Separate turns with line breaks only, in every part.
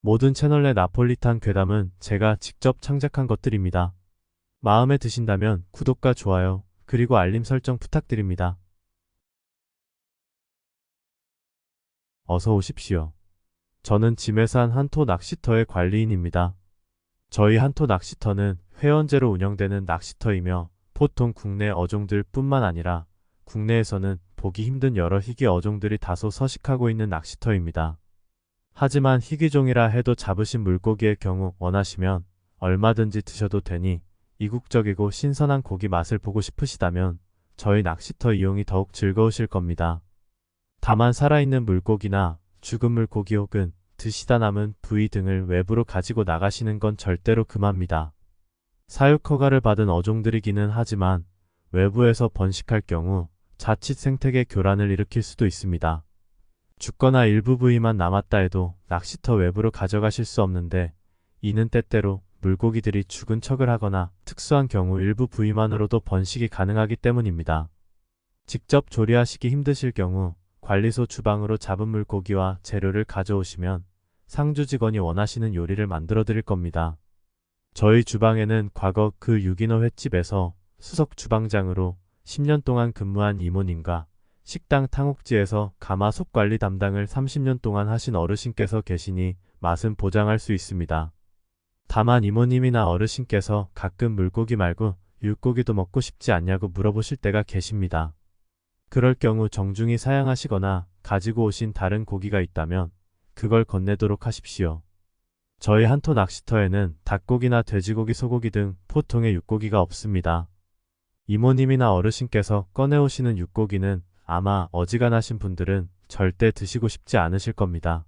모든 채널의 나폴리탄 괴담은 제가 직접 창작한 것들입니다. 마음에 드신다면 구독과 좋아요, 그리고 알림 설정 부탁드립니다. 어서 오십시오. 저는 짐해산 한토 낚시터의 관리인입니다. 저희 한토 낚시터는 회원제로 운영되는 낚시터이며 보통 국내 어종들 뿐만 아니라 국내에서는 보기 힘든 여러 희귀 어종들이 다소 서식하고 있는 낚시터입니다. 하지만 희귀종이라 해도 잡으신 물고기의 경우 원하시면 얼마든지 드셔도 되니 이국적이고 신선한 고기 맛을 보고 싶으시다면 저희 낚시터 이용이 더욱 즐거우실 겁니다. 다만 살아있는 물고기나 죽은 물고기 혹은 드시다 남은 부위 등을 외부로 가지고 나가시는 건 절대로 금합니다. 사육 허가를 받은 어종들이기는 하지만 외부에서 번식할 경우 자칫 생태계 교란을 일으킬 수도 있습니다. 죽거나 일부 부위만 남았다 해도 낚시터 외부로 가져가실 수 없는데, 이는 때때로 물고기들이 죽은 척을 하거나 특수한 경우 일부 부위만으로도 번식이 가능하기 때문입니다. 직접 조리하시기 힘드실 경우 관리소 주방으로 잡은 물고기와 재료를 가져오시면 상주 직원이 원하시는 요리를 만들어 드릴 겁니다. 저희 주방에는 과거 그 유기농 횟집에서 수석 주방장으로 10년 동안 근무한 이모님과 식당 탕옥지에서 가마솥 관리 담당을 30년 동안 하신 어르신께서 계시니 맛은 보장할 수 있습니다. 다만 이모님이나 어르신께서 가끔 물고기 말고 육고기도 먹고 싶지 않냐고 물어보실 때가 계십니다. 그럴 경우 정중히 사양하시거나 가지고 오신 다른 고기가 있다면 그걸 건네도록 하십시오. 저희 한토 낚시터에는 닭고기나 돼지고기, 소고기 등 보통의 육고기가 없습니다. 이모님이나 어르신께서 꺼내오시는 육고기는 아마 어지간하신 분들은 절대 드시고 싶지 않으실 겁니다.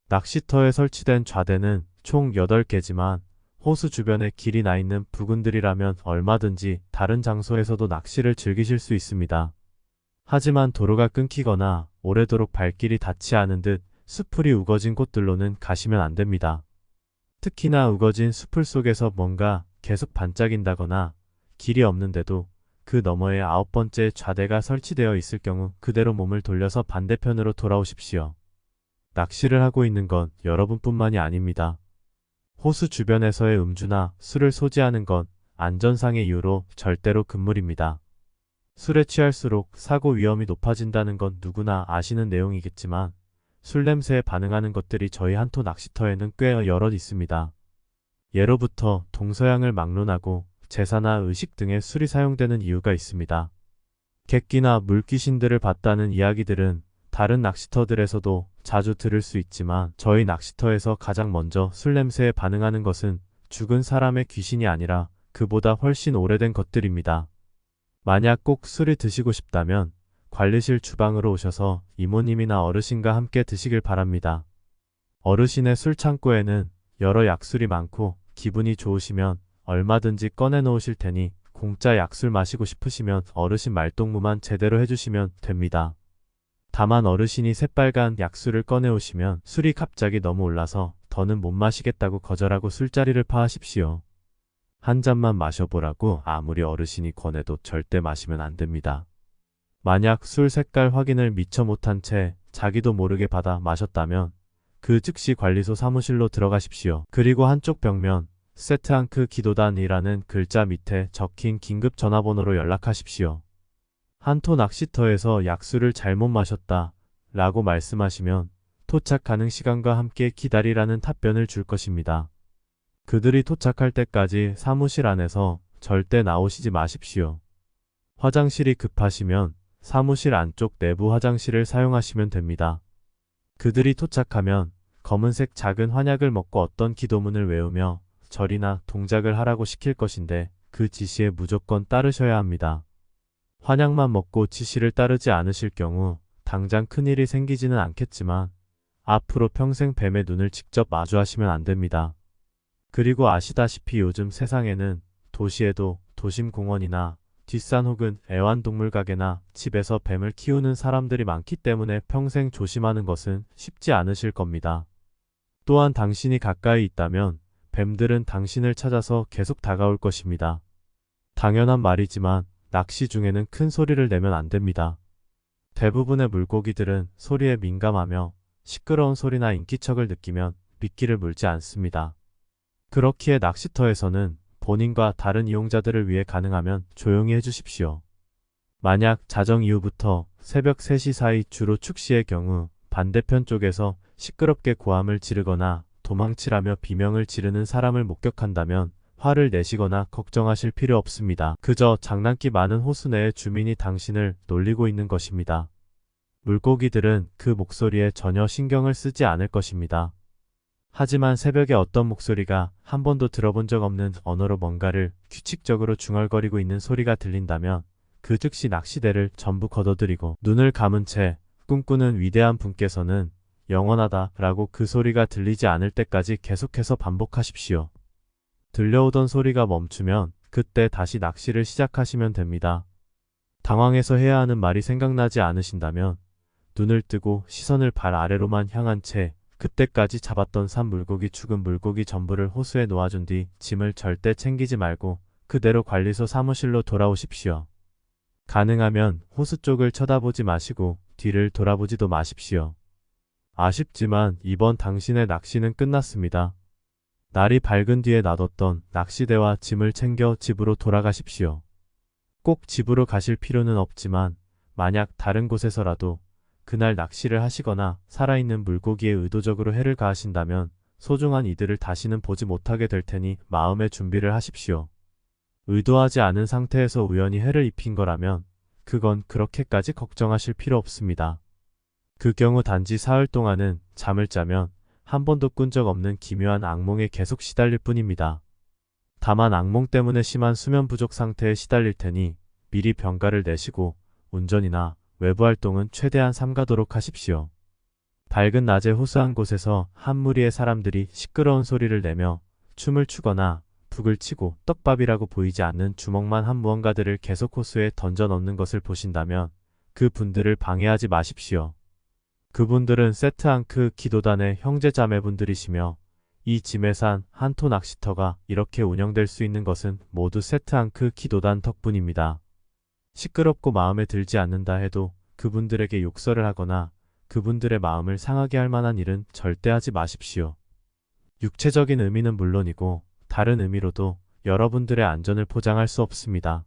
낚시터에 설치된 좌대는 총 8개지만 호수 주변에 길이 나 있는 부근들이라면 얼마든지 다른 장소에서도 낚시를 즐기실 수 있습니다. 하지만 도로가 끊기거나 오래도록 발길이 닿지 않은 듯 수풀이 우거진 곳들로는 가시면 안 됩니다. 특히나 우거진 수풀 속에서 뭔가 계속 반짝인다거나 길이 없는데도 그 너머에 9번째 좌대가 설치되어 있을 경우 그대로 몸을 돌려서 반대편으로 돌아오십시오. 낚시를 하고 있는 건 여러분뿐만이 아닙니다. 호수 주변에서의 음주나 술을 소지하는 건 안전상의 이유로 절대로 금물입니다. 술에 취할수록 사고 위험이 높아진다는 건 누구나 아시는 내용이겠지만 술 냄새에 반응하는 것들이 저희 한토 낚시터에는 꽤 여럿 있습니다. 예로부터 동서양을 막론하고 제사나 의식 등에 술이 사용되는 이유가 있습니다. 객기나 물귀신들을 봤다는 이야기들은 다른 낚시터들에서도 자주 들을 수 있지만 저희 낚시터에서 가장 먼저 술 냄새에 반응하는 것은 죽은 사람의 귀신이 아니라 그보다 훨씬 오래된 것들입니다. 만약 꼭 술이 드시고 싶다면 관리실 주방으로 오셔서 이모님이나 어르신과 함께 드시길 바랍니다. 어르신의 술창고에는 여러 약술이 많고 기분이 좋으시면 얼마든지 꺼내 놓으실 테니 공짜 약술 마시고 싶으시면 어르신 말동무만 제대로 해주시면 됩니다. 다만 어르신이 새빨간 약술을 꺼내 오시면 술이 갑자기 너무 올라서 더는 못 마시겠다고 거절하고 술자리를 파하십시오. 한 잔만 마셔보라고 아무리 어르신이 권해도 절대 마시면 안 됩니다. 만약 술 색깔 확인을 미처 못한 채 자기도 모르게 받아 마셨다면 그 즉시 관리소 사무실로 들어가십시오. 그리고 한쪽 벽면 세트앙크 기도단이라는 글자 밑에 적힌 긴급 전화번호로 연락하십시오. 한토 낚시터에서 약술을 잘못 마셨다 라고 말씀하시면 토착 가능 시간과 함께 기다리라는 답변을 줄 것입니다. 그들이 도착할 때까지 사무실 안에서 절대 나오시지 마십시오. 화장실이 급하시면 사무실 안쪽 내부 화장실을 사용하시면 됩니다. 그들이 도착하면 검은색 작은 환약을 먹고 어떤 기도문을 외우며 절이나 동작을 하라고 시킬 것인데 그 지시에 무조건 따르셔야 합니다. 환약만 먹고 지시를 따르지 않으실 경우 당장 큰일이 생기지는 않겠지만 앞으로 평생 뱀의 눈을 직접 마주하시면 안 됩니다. 그리고 아시다시피 요즘 세상에는 도시에도 도심공원이나 뒷산 혹은 애완동물 가게나 집에서 뱀을 키우는 사람들이 많기 때문에 평생 조심하는 것은 쉽지 않으실 겁니다. 또한 당신이 가까이 있다면 뱀들은 당신을 찾아서 계속 다가올 것입니다. 당연한 말이지만 낚시 중에는 큰 소리를 내면 안 됩니다. 대부분의 물고기들은 소리에 민감하며 시끄러운 소리나 인기척을 느끼면 미끼를 물지 않습니다. 그렇기에 낚시터에서는 본인과 다른 이용자들을 위해 가능하면 조용히 해주십시오. 만약 자정 이후부터 새벽 3시 사이 주로 축시의 경우 반대편 쪽에서 시끄럽게 고함을 지르거나 도망치라며 비명을 지르는 사람을 목격한다면 화를 내시거나 걱정하실 필요 없습니다. 그저 장난기 많은 호수 내의 주민이 당신을 놀리고 있는 것입니다. 물고기들은 그 목소리에 전혀 신경을 쓰지 않을 것입니다. 하지만 새벽에 어떤 목소리가 한 번도 들어본 적 없는 언어로 뭔가를 규칙적으로 중얼거리고 있는 소리가 들린다면 그 즉시 낚시대를 전부 걷어들이고 눈을 감은 채 꿈꾸는 위대한 분께서는 영원하다 라고 그 소리가 들리지 않을 때까지 계속해서 반복하십시오. 들려오던 소리가 멈추면 그때 다시 낚시를 시작하시면 됩니다. 당황해서 해야 하는 말이 생각나지 않으신다면 눈을 뜨고 시선을 발 아래로만 향한 채 그때까지 잡았던 산 물고기 죽은 물고기 전부를 호수에 놓아준 뒤 짐을 절대 챙기지 말고 그대로 관리소 사무실로 돌아오십시오. 가능하면 호수 쪽을 쳐다보지 마시고 뒤를 돌아보지도 마십시오. 아쉽지만 이번 당신의 낚시는 끝났습니다. 날이 밝은 뒤에 놔뒀던 낚시대와 짐을 챙겨 집으로 돌아가십시오. 꼭 집으로 가실 필요는 없지만 만약 다른 곳에서라도 그날 낚시를 하시거나 살아있는 물고기에 의도적으로 해를 가하신다면 소중한 이들을 다시는 보지 못하게 될 테니 마음의 준비를 하십시오. 의도하지 않은 상태에서 우연히 해를 입힌 거라면 그건 그렇게까지 걱정하실 필요 없습니다. 그 경우 단지 사흘 동안은 잠을 자면 한 번도 꾼 적 없는 기묘한 악몽에 계속 시달릴 뿐입니다. 다만 악몽 때문에 심한 수면 부족 상태에 시달릴 테니 미리 병가를 내시고 운전이나 외부 활동은 최대한 삼가도록 하십시오. 밝은 낮에 호수 한 곳에서 한 무리의 사람들이 시끄러운 소리를 내며 춤을 추거나 북을 치고 떡밥이라고 보이지 않는 주먹만 한 무언가들을 계속 호수에 던져 넣는 것을 보신다면 그 분들을 방해하지 마십시오. 그분들은 세트앙크 기도단의 형제자매분들이시며 이 지메산 한토 낚시터가 이렇게 운영될 수 있는 것은 모두 세트앙크 기도단 덕분입니다. 시끄럽고 마음에 들지 않는다 해도 그분들에게 욕설을 하거나 그분들의 마음을 상하게 할 만한 일은 절대 하지 마십시오. 육체적인 의미는 물론이고 다른 의미로도 여러분들의 안전을 보장할 수 없습니다.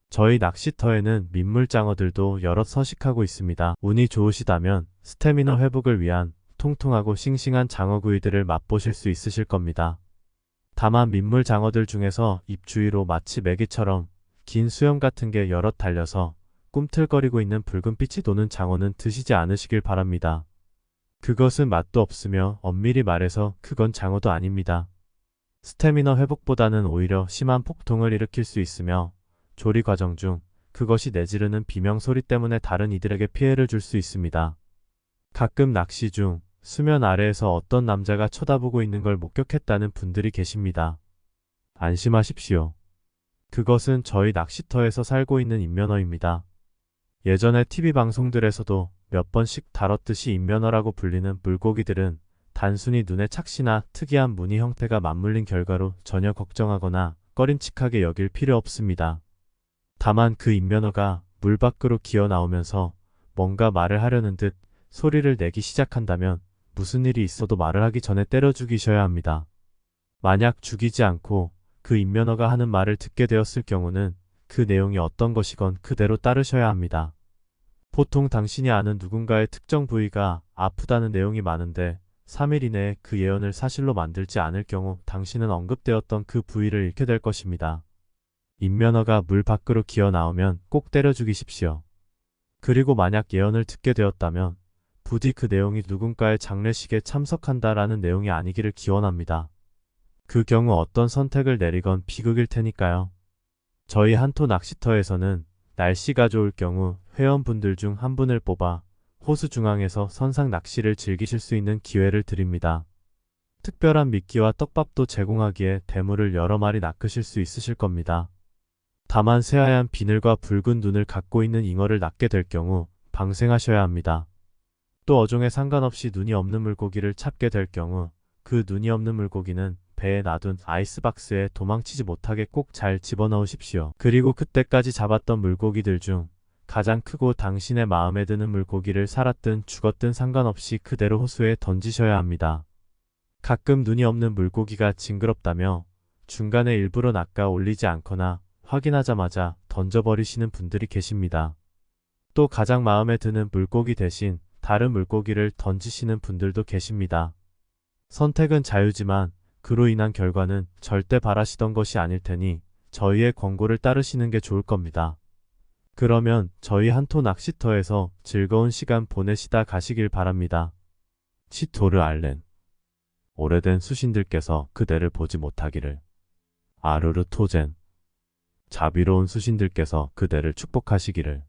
저희 낚시터에는 민물장어들도 여럿 서식하고 있습니다. 운이 좋으시다면 스태미너 회복을 위한 통통하고 싱싱한 장어구이들을 맛보실 수 있으실 겁니다. 다만 민물장어들 중에서 입 주위로 마치 메기처럼 긴 수염 같은 게 여럿 달려서 꿈틀거리고 있는 붉은빛이 도는 장어는 드시지 않으시길 바랍니다. 그것은 맛도 없으며 엄밀히 말해서 그건 장어도 아닙니다. 스태미너 회복보다는 오히려 심한 폭통을 일으킬 수 있으며 조리 과정 중 그것이 내지르는 비명 소리 때문에 다른 이들에게 피해를 줄 수 있습니다. 가끔 낚시 중 수면 아래에서 어떤 남자가 쳐다보고 있는 걸 목격했다는 분들이 계십니다. 안심하십시오. 그것은 저희 낚시터에서 살고 있는 인면허입니다. 예전에 TV 방송들에서도 몇 번씩 다뤘듯이 인면허라고 불리는 물고기들은 단순히 눈에 착시나 특이한 무늬 형태가 맞물린 결과로 전혀 걱정하거나 꺼림칙하게 여길 필요 없습니다. 다만 그 인면허가 물 밖으로 기어 나오면서 뭔가 말을 하려는 듯 소리를 내기 시작한다면 무슨 일이 있어도 말을 하기 전에 때려 죽이셔야 합니다. 만약 죽이지 않고 그 인면허가 하는 말을 듣게 되었을 경우는 그 내용이 어떤 것이건 그대로 따르셔야 합니다. 보통 당신이 아는 누군가의 특정 부위가 아프다는 내용이 많은데 3일 이내에 그 예언을 사실로 만들지 않을 경우 당신은 언급되었던 그 부위를 잃게 될 것입니다. 인면허가 물 밖으로 기어 나오면 꼭 때려 죽이십시오. 그리고 만약 예언을 듣게 되었다면 부디 그 내용이 누군가의 장례식에 참석한다라는 내용이 아니기를 기원합니다. 그 경우 어떤 선택을 내리건 비극일 테니까요. 저희 한토 낚시터에서는 날씨가 좋을 경우 회원분들 중 한 분을 뽑아 호수 중앙에서 선상 낚시를 즐기실 수 있는 기회를 드립니다. 특별한 미끼와 떡밥도 제공하기에 대물을 여러 마리 낚으실 수 있으실 겁니다. 다만 새하얀 비늘과 붉은 눈을 갖고 있는 잉어를 낚게 될 경우 방생하셔야 합니다. 또 어종에 상관없이 눈이 없는 물고기를 찾게 될 경우 그 눈이 없는 물고기는 배에 놔둔 아이스박스에 도망치지 못하게 꼭 잘 집어넣으십시오. 그리고 그때까지 잡았던 물고기들 중 가장 크고 당신의 마음에 드는 물고기를 살았든 죽었든 상관없이 그대로 호수에 던지셔야 합니다. 가끔 눈이 없는 물고기가 징그럽다며 중간에 일부러 낚아 올리지 않거나 확인하자마자 던져버리시는 분들이 계십니다. 또 가장 마음에 드는 물고기 대신 다른 물고기를 던지시는 분들도 계십니다. 선택은 자유지만 그로 인한 결과는 절대 바라시던 것이 아닐 테니 저희의 권고를 따르시는 게 좋을 겁니다. 그러면 저희 한토 낚시터에서 즐거운 시간 보내시다 가시길 바랍니다. 치토르 알렌. 오래된 수신들께서 그대를 보지 못하기를. 아르르 토젠. 자비로운 수신들께서 그대를 축복하시기를.